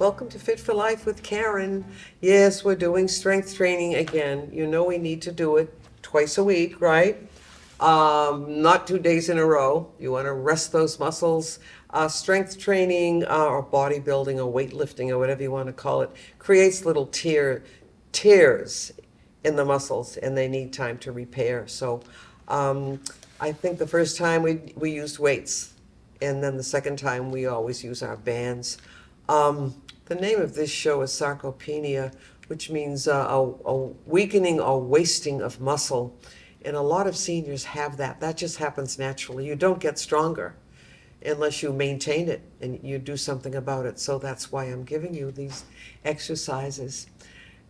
Welcome to Fit for Life with Karen. Yes, we're doing strength training again. You know we need to do it twice a week, right? Not 2 days in a row. You want to rest those muscles. Strength training or bodybuilding or weightlifting or whatever you want to call it creates little tears in the muscles, and they need time to repair. So I think the first time we used weights, and then the second time we always use our bands. The name of this show is Sarcopenia, which means a weakening or wasting of muscle. And a lot of seniors have that. That just happens naturally. You don't get stronger unless you maintain it and you do something about it. So that's why I'm giving you these exercises.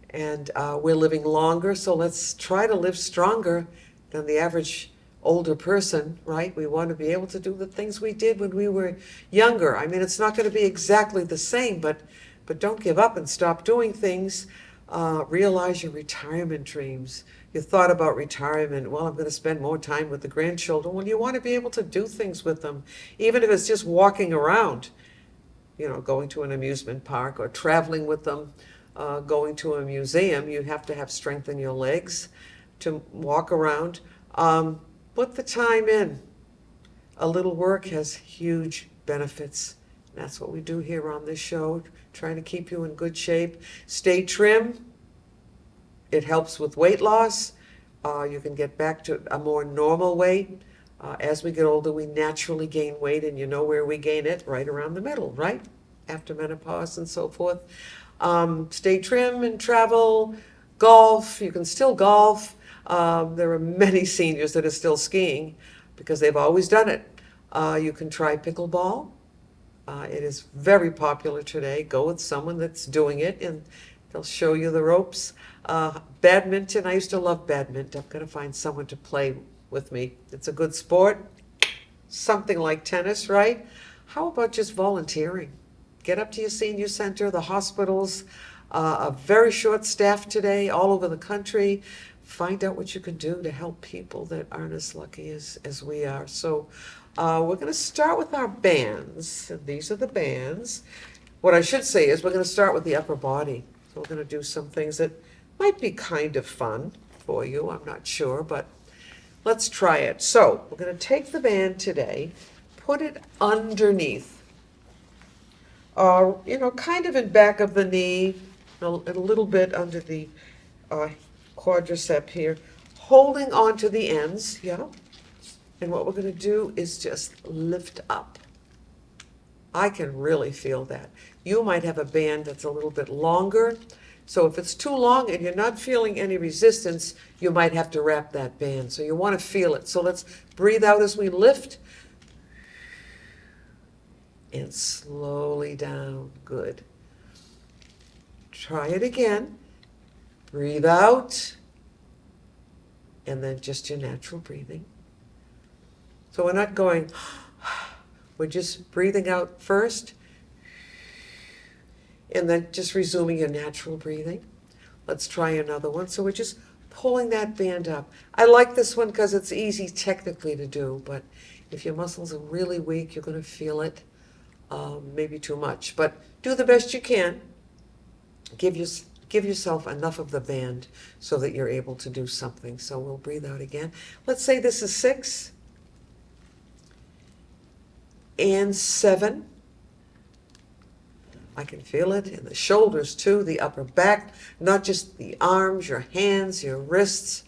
And we're living longer, so let's try to live stronger than the average older person, right? We want to be able to do the things we did when we were younger. I mean, it's not going to be exactly the same, but don't give up and stop doing things. Realize your retirement dreams. You thought about retirement. Well, I'm going to spend more time with the grandchildren. Well, you want to be able to do things with them, even if it's just walking around, going to an amusement park or traveling with them, going to a museum. You have to have strength in your legs to walk around. Put the time in. A little work has huge benefits. That's what we do here on this show, trying to keep you in good shape. Stay trim. It helps with weight loss. You can get back to a more normal weight. As we get older, we naturally gain weight, and you know where we gain it? Right around the middle, right? After menopause and so forth. Stay trim and travel. Golf. You can still golf. There are many seniors that are still skiing because they've always done it. You can try pickleball. It is very popular today. Go with someone that's doing it and they'll show you the ropes. Badminton, I used to love badminton. I've got to find someone to play with me. It's a good sport. Something like tennis, right? How about just volunteering? Get up to your senior center, the hospitals, a very short staff today all over the country. Find out what you can do to help people that aren't as lucky as we are. So we're going to start with our bands. And these are the bands. What I should say is we're going to start with the upper body. So we're going to do some things that might be kind of fun for you. I'm not sure, but let's try it. So we're going to take the band today, put it underneath, kind of in back of the knee, a little bit under the quadricep here, holding on to the ends, yeah. And what we're going to do is just lift up. I can really feel that. You might have a band that's a little bit longer. So if it's too long and you're not feeling any resistance, you might have to wrap that band. So you want to feel it. So let's breathe out as we lift. And slowly down. Good. Try it again. Breathe out. And then just your natural breathing. So we're not going, we're just breathing out first, and then just resuming your natural breathing. Let's try another one. So we're just pulling that band up. I like this one because it's easy technically to do, but if your muscles are really weak, you're going to feel it, maybe too much. But do the best you can. Give yourself enough of the band so that you're able to do something. So we'll breathe out again. Let's say this is 6. And 7. I can feel it in the shoulders too, the upper back, not just the arms, your hands, your wrists.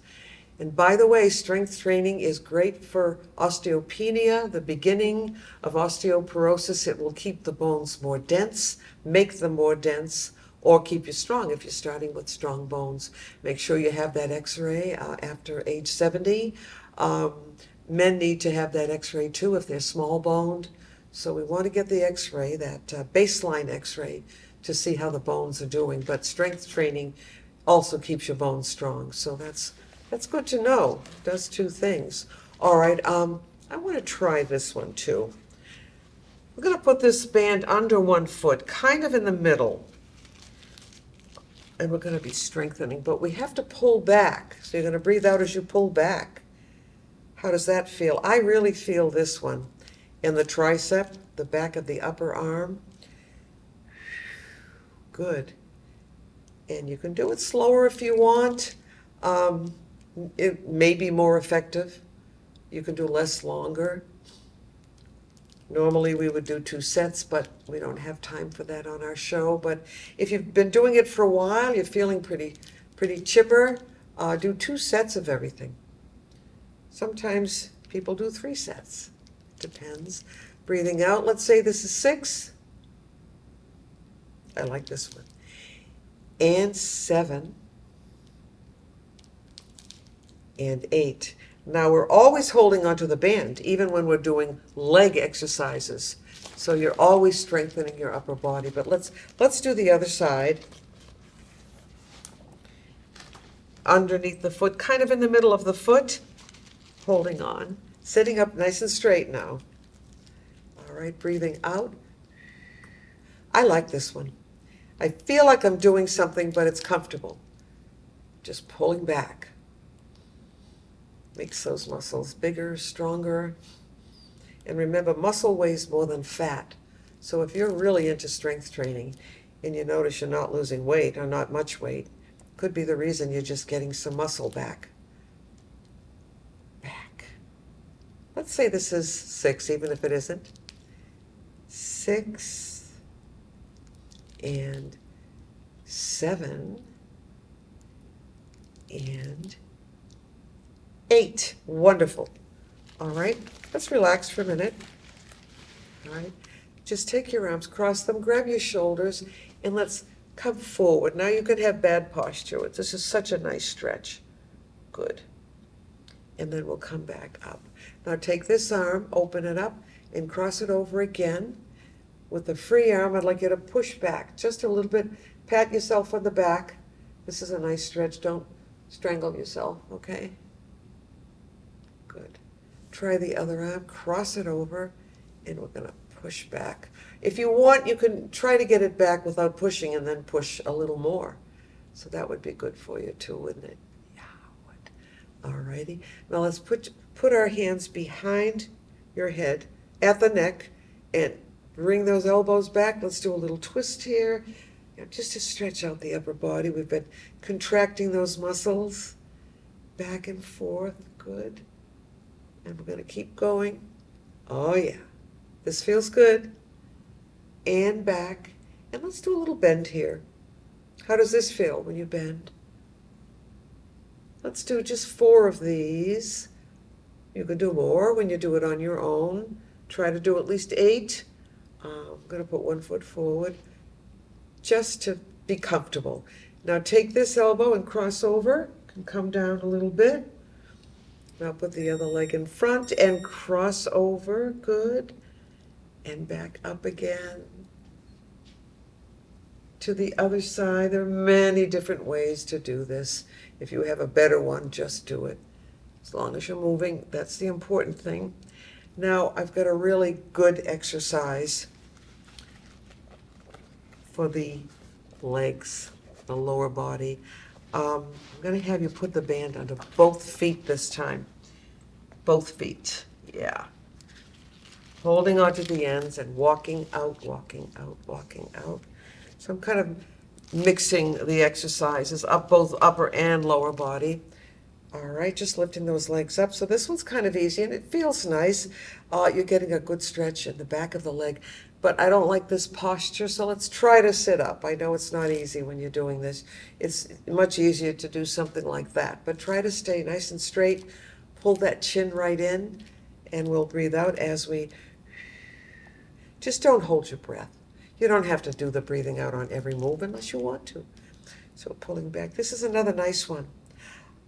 And by the way, strength training is great for osteopenia, the beginning of osteoporosis. It will keep the bones more dense, make them more dense, or keep you strong if you're starting with strong bones. Make sure you have that x-ray after age 70. Men need to have that x-ray too if they're small boned. So we want to get the x-ray, that baseline x-ray, to see how the bones are doing. But strength training also keeps your bones strong. So that's good to know. It does 2 things. All right, I want to try this one too. We're going to put this band under one foot, kind of in the middle. And we're going to be strengthening, but we have to pull back. So you're going to breathe out as you pull back. How does that feel? I really feel this one. In the tricep, the back of the upper arm. Good. And you can do it slower if you want. Um, it may be more effective. You can do less longer. Normally we would do 2 sets, but we don't have time for that on our show. But if you've been doing it for a while, you're feeling pretty chipper, do 2 sets of everything. Sometimes people do 3 sets. Depends. Breathing out, let's say this is 6. I like this one. And 7. And 8. Now we're always holding onto the band, even when we're doing leg exercises. So you're always strengthening your upper body. But let's do the other side. Underneath the foot, kind of in the middle of the foot, holding on. Sitting up nice and straight now. All right, breathing out. I like this one. I feel like I'm doing something, but it's comfortable. Just pulling back. Makes those muscles bigger, stronger. And remember, muscle weighs more than fat. So if you're really into strength training and you notice you're not losing weight or not much weight, could be the reason you're just getting some muscle back. Back. Let's say this is 6, even if it isn't. 6 and 7 and 8. Wonderful. All right, let's relax for a minute. All right, just take your arms, cross them, grab your shoulders, and let's come forward. Now you can have bad posture. This is such a nice stretch. Good. And then we'll come back up. Now take this arm, open it up, and cross it over again. With the free arm, I'd like you to push back just a little bit. Pat yourself on the back. This is a nice stretch. Don't strangle yourself, okay? Good. Try the other arm, cross it over, and we're going to push back. If you want, you can try to get it back without pushing and then push a little more. So that would be good for you too, wouldn't it? Yeah, it would. All righty. Now let's put our hands behind your head at the neck and bring those elbows back. Let's do a little twist here, just to stretch out the upper body. We've been contracting those muscles back and forth. Good. And we're going to keep going. Oh yeah, this feels good. And back. And let's do a little bend here. How does this feel when you bend? Let's do just 4 of these. You can do more when you do it on your own. Try to do at least 8. I'm going to put one foot forward just to be comfortable. Now take this elbow and cross over. Can come down a little bit. Now put the other leg in front and cross over. Good. And back up again. To the other side. There are many different ways to do this. If you have a better one, just do it. As long as you're moving, that's the important thing. Now I've got a really good exercise for the legs, the lower body. I'm going to have you put the band under both feet this time. Both feet, yeah. Holding onto the ends and walking out, walking out, walking out. So I'm kind of mixing the exercises up, both upper and lower body. All right, just lifting those legs up. So this one's kind of easy and it feels nice. You're getting a good stretch in the back of the leg. But I don't like this posture, so let's try to sit up. I know it's not easy when you're doing this. It's much easier to do something like that. But try to stay nice and straight. Pull that chin right in, and we'll breathe out as we... Just don't hold your breath. You don't have to do the breathing out on every move unless you want to. So pulling back. This is another nice one.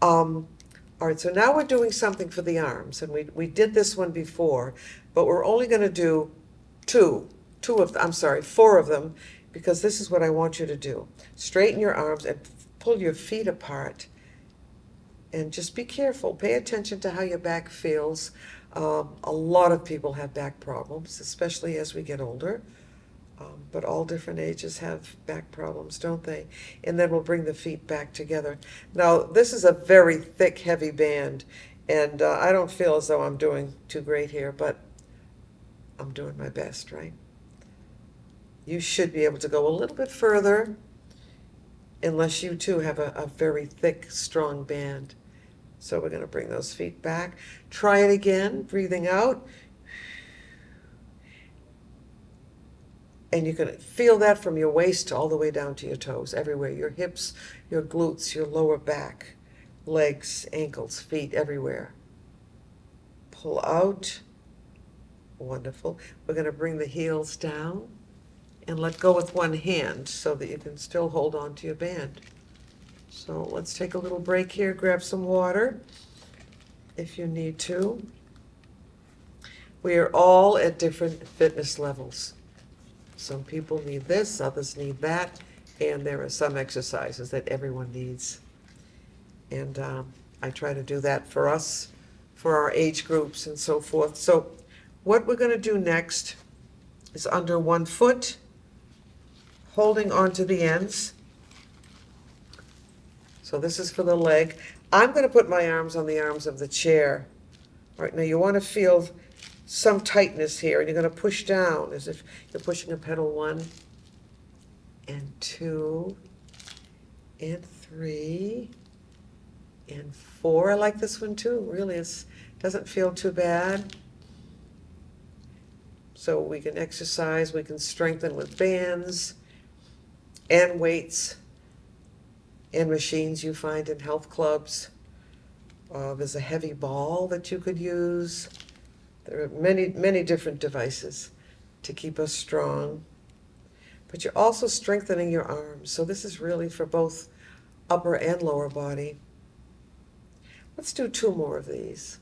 All right, so now we're doing something for the arms, and we did this one before, but we're only going to do 4 of them, because this is what I want you to do. Straighten your arms and pull your feet apart, and just be careful. Pay attention to how your back feels. A lot of people have back problems, especially as we get older. But all different ages have back problems, don't they? And then we'll bring the feet back together. Now, this is a very thick, heavy band, and I don't feel as though I'm doing too great here, but I'm doing my best, right? You should be able to go a little bit further, unless you too have a very thick, strong band. So we're going to bring those feet back. Try it again, breathing out. And you can feel that from your waist all the way down to your toes, everywhere. Your hips, your glutes, your lower back, legs, ankles, feet, everywhere. Pull out. Wonderful. We're going to bring the heels down and let go with one hand so that you can still hold on to your band. So let's take a little break here, grab some water if you need to. We are all at different fitness levels. Some people need this, others need that, and there are some exercises that everyone needs. And I try to do that for us, for our age groups and so forth. So what we're going to do next is under one foot, holding onto the ends. So this is for the leg. I'm going to put my arms on the arms of the chair. All right, now you want to feel some tightness here, and you're going to push down as if you're pushing a pedal. 1 and 2 and 3 and 4. I like this one too. Really, it doesn't feel too bad. So we can exercise, we can strengthen with bands and weights and machines you find in health clubs. There's a heavy ball that you could use. There are many, many different devices to keep us strong. But you're also strengthening your arms. So this is really for both upper and lower body. Let's do 2 more of these.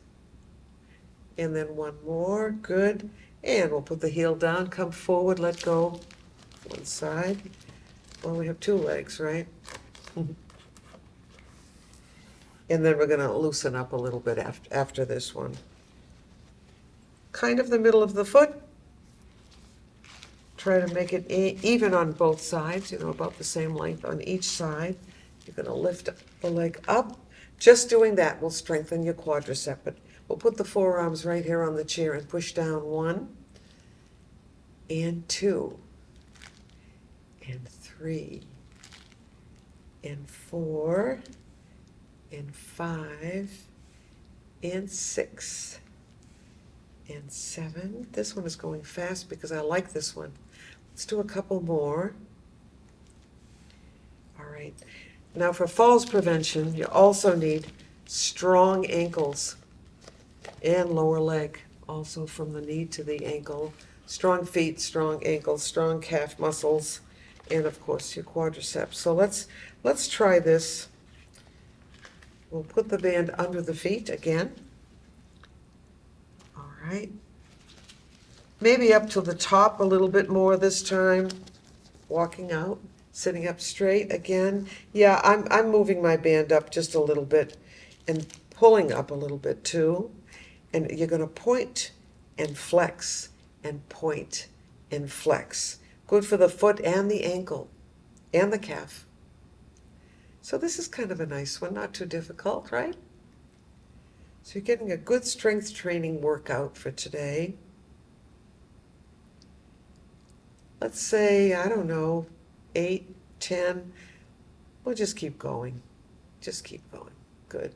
And then 1 more. Good. And we'll put the heel down, come forward, let go. One side. Well, we have 2 legs, right? And then we're going to loosen up a little bit after this one. Kind of the middle of the foot. Try to make it even on both sides, about the same length on each side. You're going to lift the leg up. Just doing that will strengthen your quadricep. But we'll put the forearms right here on the chair and push down 1 and 2 and 3 and 4 and 5 and 6 and 7. This one is going fast because I like this one. Let's do a couple more. All right. Now for falls prevention, you also need strong ankles and lower leg, also from the knee to the ankle. Strong feet, strong ankles, strong calf muscles, and of course your quadriceps. So let's try this. We'll put the band under the feet again. All right. Maybe up to the top a little bit more this time. Walking out, sitting up straight again. Yeah, I'm moving my band up just a little bit and pulling up a little bit too. And you're going to point and flex and point and flex. Good for the foot and the ankle and the calf. So this is kind of a nice one, not too difficult, right? So you're getting a good strength training workout for today. Let's say, I don't know, 8, 10. We'll just keep going. Just keep going. Good.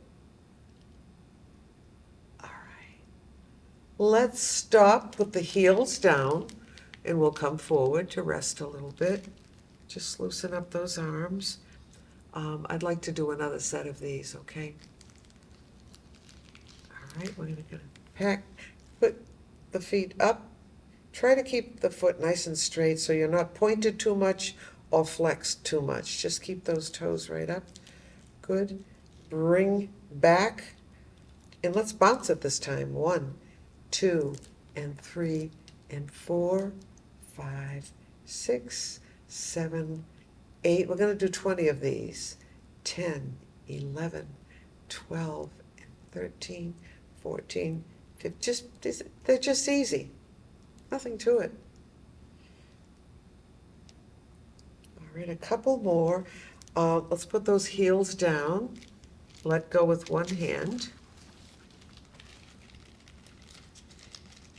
All right. Let's stop, put the heels down, and we'll come forward to rest a little bit. Just loosen up those arms. I'd like to do another set of these, okay? All right, we're going to put the feet up. Try to keep the foot nice and straight so you're not pointed too much or flexed too much. Just keep those toes right up. Good. Bring back. And let's bounce it this time. 1, 2, and 3, and 4, 5, 6, 7, 8. We're going to do 20 of these. 10, 11, 12, and 13, 14, 15. They're just easy. Nothing to it. All right, a couple more. Let's put those heels down. Let go with one hand.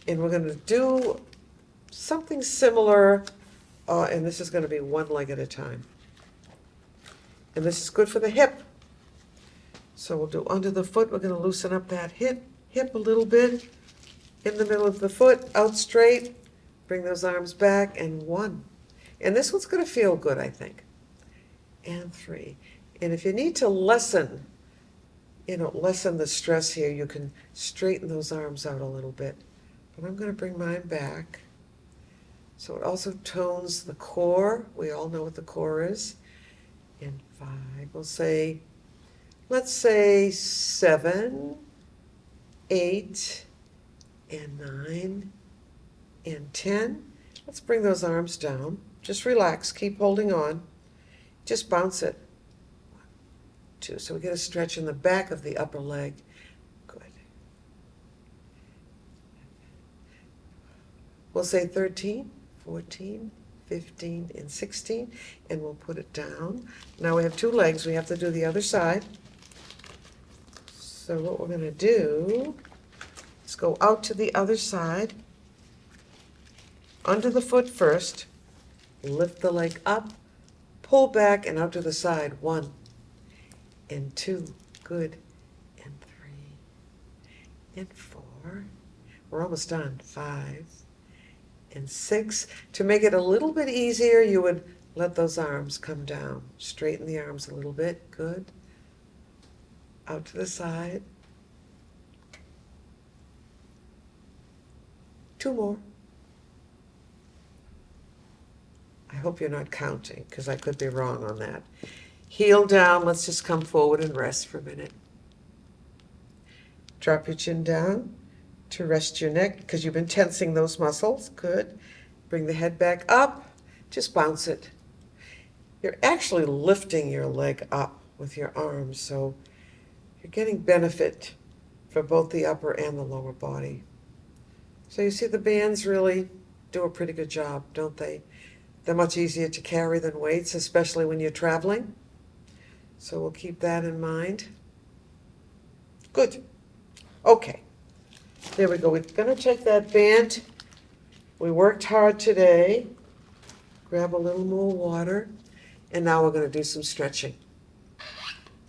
And we're going to do something similar And this is gonna be one leg at a time. And this is good for the hip. So we'll do under the foot, we're gonna loosen up that hip a little bit. In the middle of the foot, out straight, bring those arms back, and 1. And this one's gonna feel good, I think. And 3. And if you need to lessen the stress here, you can straighten those arms out a little bit. But I'm gonna bring mine back. So it also tones the core. We all know what the core is. And 5, we'll say, let's say 7, 8, and 9, and 10. Let's bring those arms down. Just relax, keep holding on. Just bounce it. 1, 2, so we get a stretch in the back of the upper leg. Good. We'll say 13, 14, 15, and 16, and we'll put it down. Now we have 2 legs, we have to do the other side. So what we're gonna do is go out to the other side, under the foot first, lift the leg up, pull back and out to the side. 1 and 2, good, and 3 and 4. We're almost done. 5 and 6. To make it a little bit easier, you would let those arms come down. Straighten the arms a little bit. Good. Out to the side. 2 more. I hope you're not counting, because I could be wrong on that. Heel down. Let's just come forward and rest for a minute. Drop your chin down to rest your neck, because you've been tensing those muscles. Good. Bring the head back up. Just bounce it. You're actually lifting your leg up with your arms, so you're getting benefit for both the upper and the lower body. So you see the bands really do a pretty good job, don't they? They're much easier to carry than weights, especially when you're traveling. So we'll keep that in mind. Good. Okay. There we go. We're going to take that band. We worked hard today. Grab a little more water. And now we're going to do some stretching,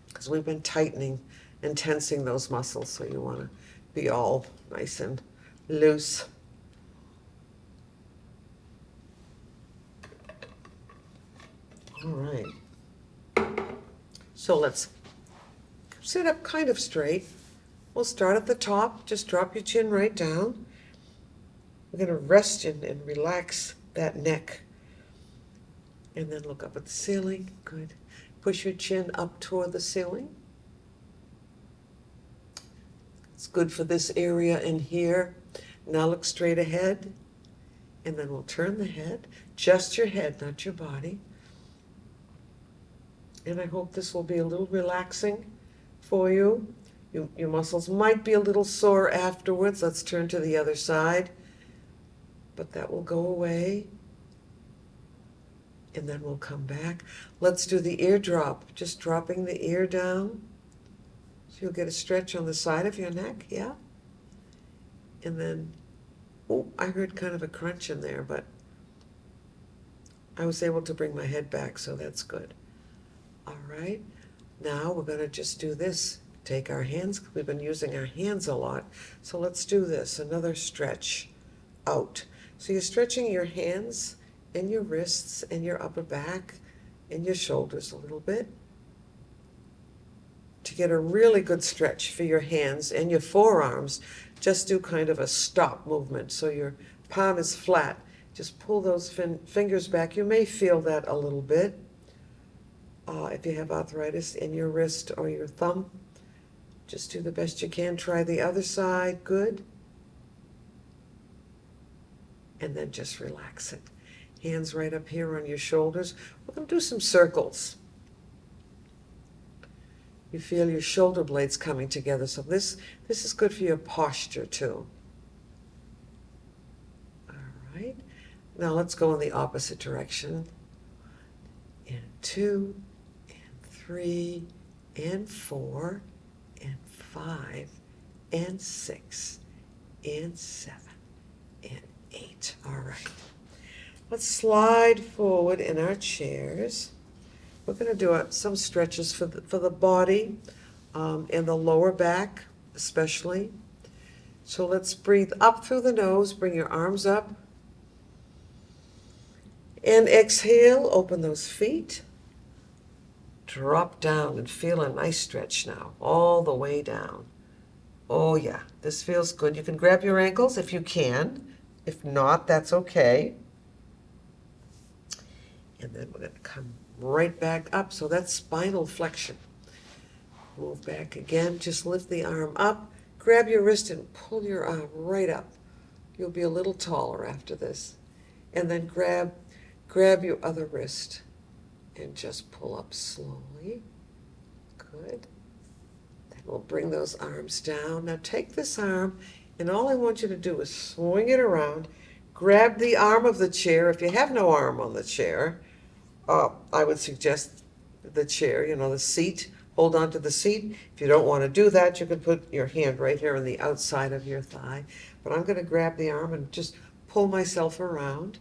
because we've been tightening and tensing those muscles, so you want to be all nice and loose. All right. So let's sit up kind of straight. We'll start at the top. Just drop your chin right down. We're going to rest and relax that neck. And then look up at the ceiling. Good. Push your chin up toward the ceiling. It's good for this area in here. Now look straight ahead. And then we'll turn the head. Just your head, not your body. And I hope this will be a little relaxing for you. Your muscles might be a little sore afterwards. Let's turn to the other side. But that will go away. And then we'll come back. Let's do the ear drop. Just dropping the ear down. So you'll get a stretch on the side of your neck, yeah? And then, oh, I heard kind of a crunch in there, but I was able to bring my head back, so that's good. All right, now we're going to just do this. Take our hands, we've been using our hands a lot, so let's do this. Another stretch out. So you're stretching your hands and your wrists and your upper back and your shoulders a little bit to get a really good stretch for your hands and your forearms. Just do kind of a stop movement, so your palm is flat. Just pull those fingers back. You may feel that a little bit if you have arthritis in your wrist or your thumb. Just do the best you can. Try the other side. Good. And then just relax it. Hands right up here on your shoulders. We're going to do some circles. You feel your shoulder blades coming together. So this is good for your posture too. All right. Now let's go in the opposite direction. And 2, and 3, and 4, and 5, and 6, and 7, and 8. All right. Let's slide forward in our chairs. We're going to do some stretches for the body and the lower back especially. So let's breathe up through the nose, bring your arms up. And exhale, open those feet. Drop down and feel a nice stretch now, all the way down. Oh yeah, this feels good. You can grab your ankles if you can. If not, that's okay. And then we're going to come right back up. So that's spinal flexion. Move back again. Just lift the arm up. Grab your wrist and pull your arm right up. You'll be a little taller after this. And then grab your other wrist and just pull up slowly. Good. Then we'll bring those arms down. Now take this arm, and all I want you to do is swing it around. Grab the arm of the chair. If you have no arm on the chair, I would suggest the chair, the seat. Hold on to the seat. If you don't want to do that, you can put your hand right here on the outside of your thigh. But I'm going to grab the arm and just pull myself around.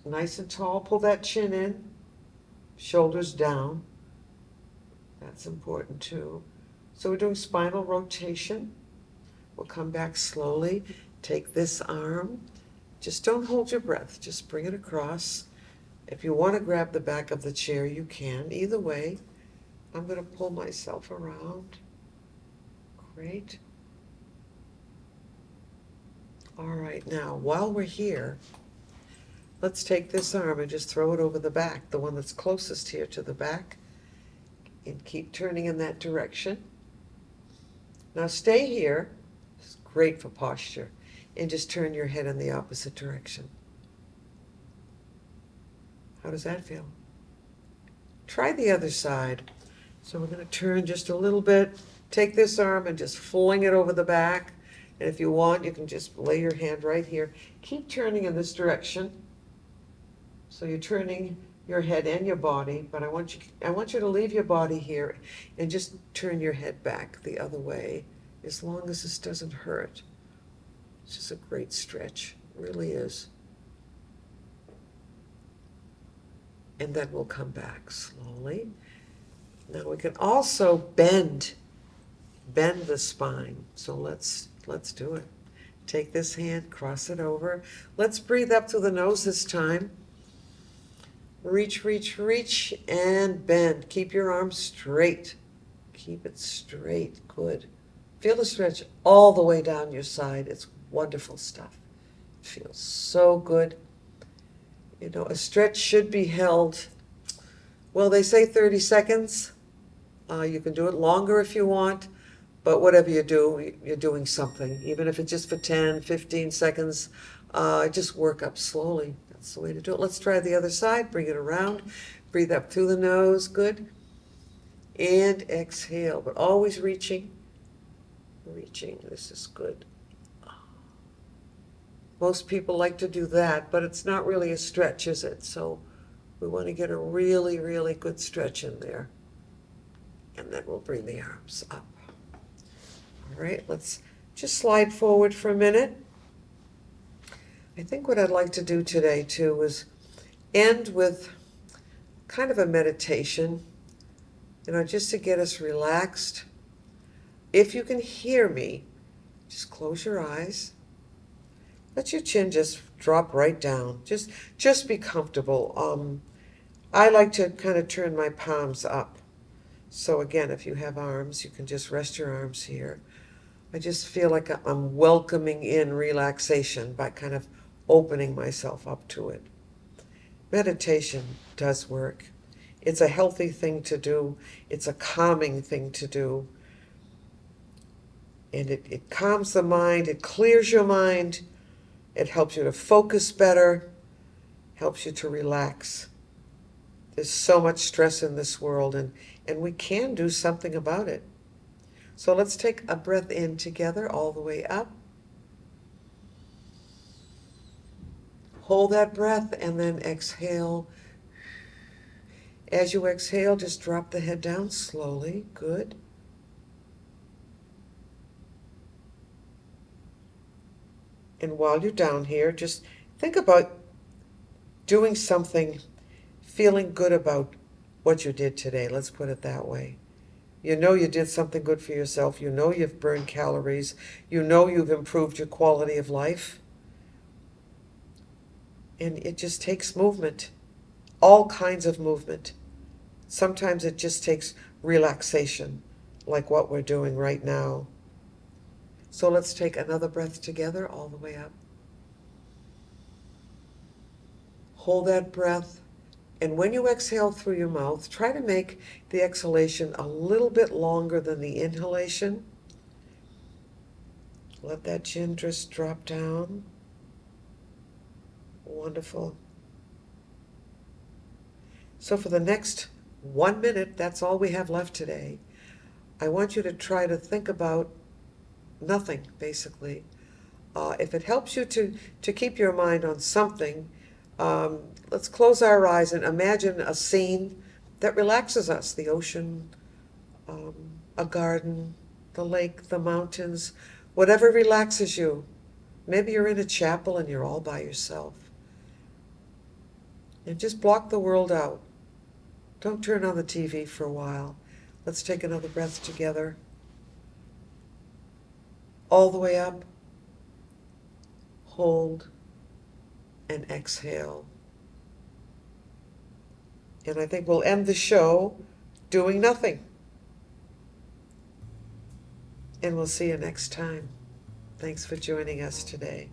Nice and tall. Pull that chin in. Shoulders down. That's important too. So we're doing spinal rotation. We'll come back slowly. Take this arm. Just don't hold your breath. Just bring it across. If you want to grab the back of the chair, you can. Either way, I'm going to pull myself around. Great. All right, now while we're here, let's take this arm and just throw it over the back, the one that's closest here to the back, and keep turning in that direction. Now stay here. It's great for posture. And just turn your head in the opposite direction. How does that feel? Try the other side. So we're going to turn just a little bit. Take this arm and just fling it over the back. And if you want, you can just lay your hand right here. Keep turning in this direction. So you're turning your head and your body, but I want you to leave your body here and just turn your head back the other way, as long as this doesn't hurt. It's just a great stretch, it really is. And then we'll come back slowly. Now we can also bend the spine. So let's do it. Take this hand, cross it over. Let's breathe up through the nose this time. Reach, reach, reach, and bend. Keep your arms straight. Keep it straight. Good. Feel the stretch all the way down your side. It's wonderful stuff. It feels so good. A stretch should be held, well, they say 30 seconds. You can do it longer if you want, but whatever you do, you're doing something. Even if it's just for 10, 15 seconds, just work up slowly. That's the way to do it. Let's try the other side. Bring it around. Breathe up through the nose. Good. And exhale, but always reaching. This is good. Most people like to do that, but it's not really a stretch, is it? So we want to get a really, really good stretch in there. And then we'll bring the arms up. All right, let's just slide forward for a minute. I think what I'd like to do today too is end with kind of a meditation, just to get us relaxed. If you can hear me, just close your eyes. Let your chin just drop right down. Just be comfortable. I like to kind of turn my palms up. So again, if you have arms, you can just rest your arms here. I just feel like I'm welcoming in relaxation by kind of opening myself up to it. Meditation does work. It's a healthy thing to do. It's a calming thing to do. And it calms the mind. It clears your mind. It helps you to focus better, helps you to relax. There's so much stress in this world, and we can do something about it. So let's take a breath in together all the way up. Hold that breath and then exhale. As you exhale, just drop the head down slowly. Good. And while you're down here, just think about doing something, feeling good about what you did today. Let's put it that way. You know you did something good for yourself. You know you've burned calories. You know you've improved your quality of life. And it just takes movement, all kinds of movement. Sometimes it just takes relaxation, like what we're doing right now. So let's take another breath together all the way up. Hold that breath. And when you exhale through your mouth, try to make the exhalation a little bit longer than the inhalation. Let that chin just drop down. Wonderful. So for the next 1 minute, that's all we have left today, I want you to try to think about nothing, basically. If it helps you to keep your mind on something, let's close our eyes and imagine a scene that relaxes us. The ocean, a garden, the lake, the mountains, whatever relaxes you. Maybe you're in a chapel and you're all by yourself. And just block the world out. Don't turn on the TV for a while. Let's take another breath together. All the way up. Hold and exhale. And I think we'll end the show doing nothing. And we'll see you next time. Thanks for joining us today.